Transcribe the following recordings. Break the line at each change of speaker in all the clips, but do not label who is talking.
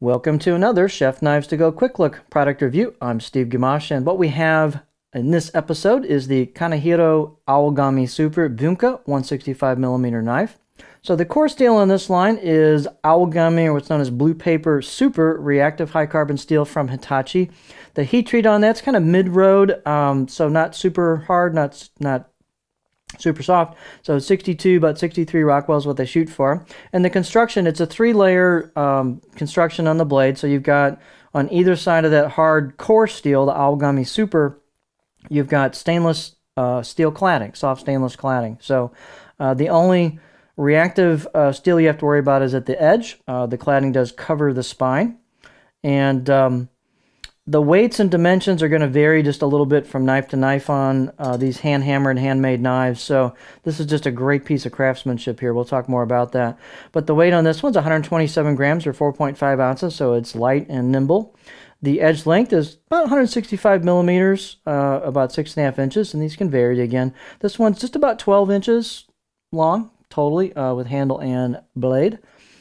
Welcome to another Chef Knives to Go Quick Look product review. I'm Steve Gamache, and what we have in this episode is the Kanehiro Aogami Super Bunka 165mm knife. So the core steel on this line is Aogami, or what's known as blue paper super reactive high carbon steel from Hitachi. The heat treat on that's kind of mid-road, so not super hard, not super soft. So 62, about 63 Rockwell is what they shoot for. And the construction, it's a 3-layer construction on the blade. So you've got on either side of that hard core steel, the Aogami Super, you've got stainless steel cladding, soft stainless cladding. So the only reactive steel you have to worry about is at the edge. The cladding does cover the spine. And the weights and dimensions are going to vary just a little bit from knife to knife on these hand-hammered, handmade knives. So this is just a great piece of craftsmanship here. We'll talk more about that. But the weight on this one's 127 grams or 4.5 ounces, so it's light and nimble. The edge length is about 165 millimeters, about 6.5 inches, and these can vary again. This one's just about 12 inches long, totally, with handle and blade.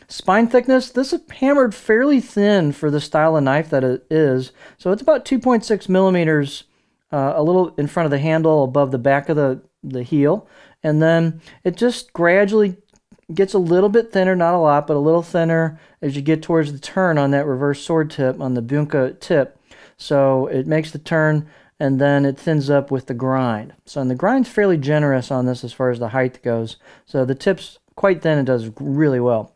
Spine thickness, this is hammered fairly thin for the style of knife that it is. So it's about 2.6 millimeters, a little in front of the handle, above the back of the heel. And then it just gradually gets a little bit thinner, not a lot, but a little thinner as you get towards the turn on that reverse sword tip, on the Bunka tip. So it makes the turn, and then it thins up with the grind. So and the grind's fairly generous on this as far as the height goes. So the tip's quite thin and does really well.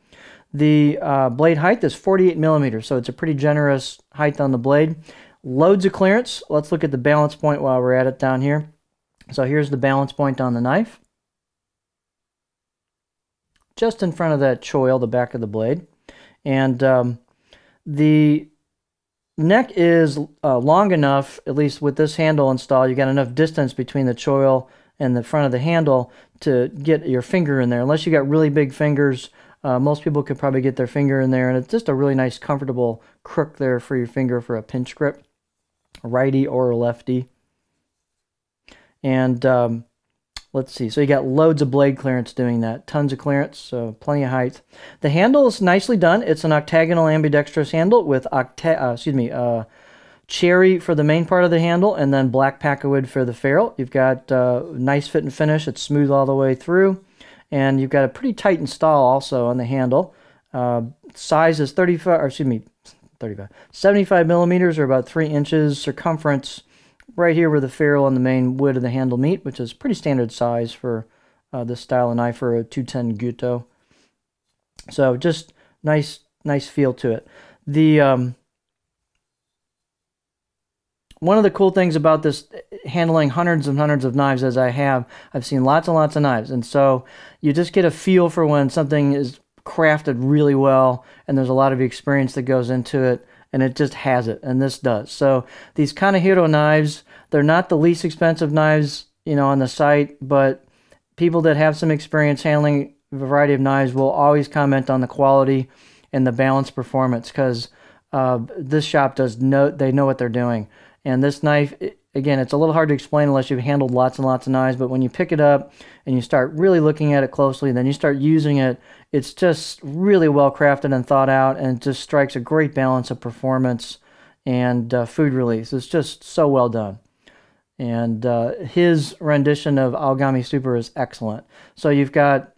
The blade height is 48 millimeters, so it's a pretty generous height on the blade. Loads of clearance. Let's look at the balance point while we're at it down here. So here's the balance point on the knife. Just in front of that choil, the back of the blade. And the neck is long enough, at least with this handle installed, you got enough distance between the choil and the front of the handle to get your finger in there. Unless you got really big fingers, most people could probably get their finger in there, and it's just a really nice, comfortable crook there for your finger for a pinch grip, righty or lefty. And let's see, so you got loads of blade clearance doing that, tons of clearance, so plenty of height. The handle is nicely done. It's an octagonal ambidextrous handle with cherry for the main part of the handle, and then black pakkawood for the ferrule. You've got nice fit and finish. It's smooth all the way through. And you've got a pretty tight install also on the handle. Size is 75 millimeters, or about 3 inches circumference, right here where the ferrule and the main wood of the handle meet, which is pretty standard size for this style of knife for a 210 Guto. So just nice feel to it. The one of the cool things about this, handling hundreds and hundreds of knives as I have, I've seen lots and lots of knives, and so you just get a feel for when something is crafted really well, and there's a lot of experience that goes into it, and it just has it, and this does. So these Kanehiro knives, they're not the least expensive knives, on the site, but people that have some experience handling a variety of knives will always comment on the quality and the balanced performance, because this shop they know what they're doing. And this knife, again, it's a little hard to explain unless you've handled lots and lots of knives, but when you pick it up and you start really looking at it closely, then you start using it, it's just really well crafted and thought out, and it just strikes a great balance of performance and food release. It's just so well done. And his rendition of Aogami Super is excellent. So you've got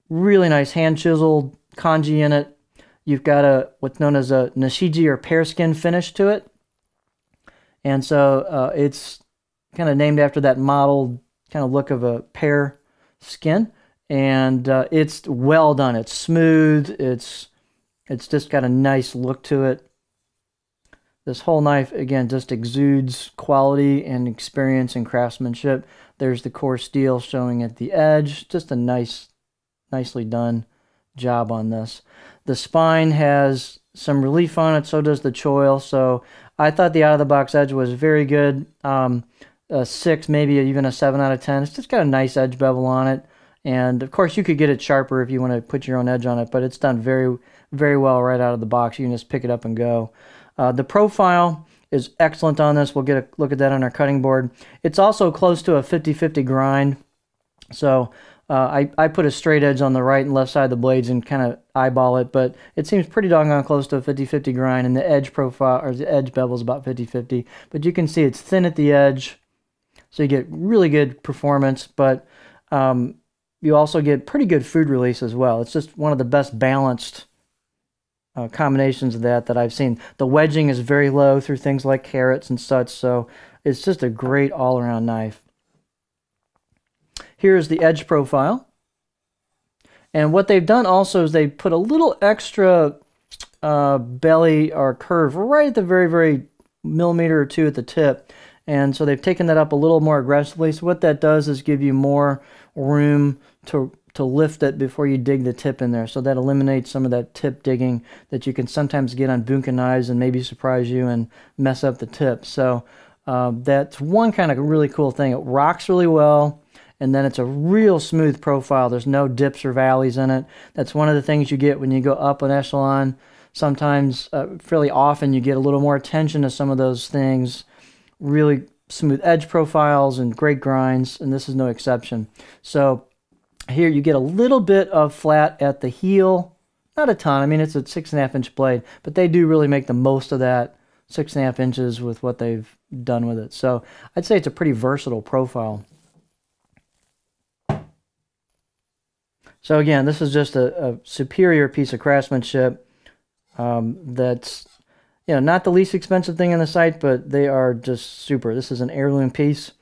really nice hand-chiseled kanji in it. You've got what's known as a nishiji, or pear skin finish to it. And so it's kind of named after that mottled kind of look of a pear skin. And it's well done. It's smooth. It's just got a nice look to it. This whole knife, again, just exudes quality and experience and craftsmanship. There's the core steel showing at the edge. Just a nicely done job on this. The spine has some relief on it, so does the choil. So I thought the out-of-the-box edge was very good. A 6, maybe even a 7 out of 10. It's just got a nice edge bevel on it. And, of course, you could get it sharper if you want to put your own edge on it, but it's done very, very well right out of the box. You can just pick it up and go. The profile is excellent on this. We'll get a look at that on our cutting board. It's also close to a 50-50 grind. So I put a straight edge on the right and left side of the blades and kind of eyeball it, but it seems pretty doggone close to a 50-50 grind, and the edge profile, or the edge bevel, is about 50-50. But you can see it's thin at the edge, so you get really good performance, but you also get pretty good food release as well. It's just one of the best balanced combinations of that I've seen. The wedging is very low through things like carrots and such, so it's just a great all-around knife. Here's the edge profile. And what they've done also is they put a little extra belly or curve right at the very millimeter or two at the tip. And so they've taken that up a little more aggressively. So what that does is give you more room to lift it before you dig the tip in there. So that eliminates some of that tip digging that you can sometimes get on Bunka knives and maybe surprise you and mess up the tip. So that's one kind of really cool thing. It rocks really well. And then it's a real smooth profile. There's no dips or valleys in it. That's one of the things you get when you go up an echelon. Sometimes, fairly often, you get a little more attention to some of those things. Really smooth edge profiles and great grinds, and this is no exception. So here you get a little bit of flat at the heel. Not a ton. I mean, it's a 6.5 inch blade, but they do really make the most of that 6.5 inches with what they've done with it. So I'd say it's a pretty versatile profile. So again, this is just a superior piece of craftsmanship that's, you know, not the least expensive thing on the site, but they are just super. This is an heirloom piece.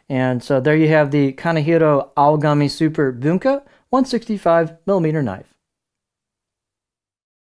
And so there you have the Kanehiro Aogami Super Bunka 165mm knife.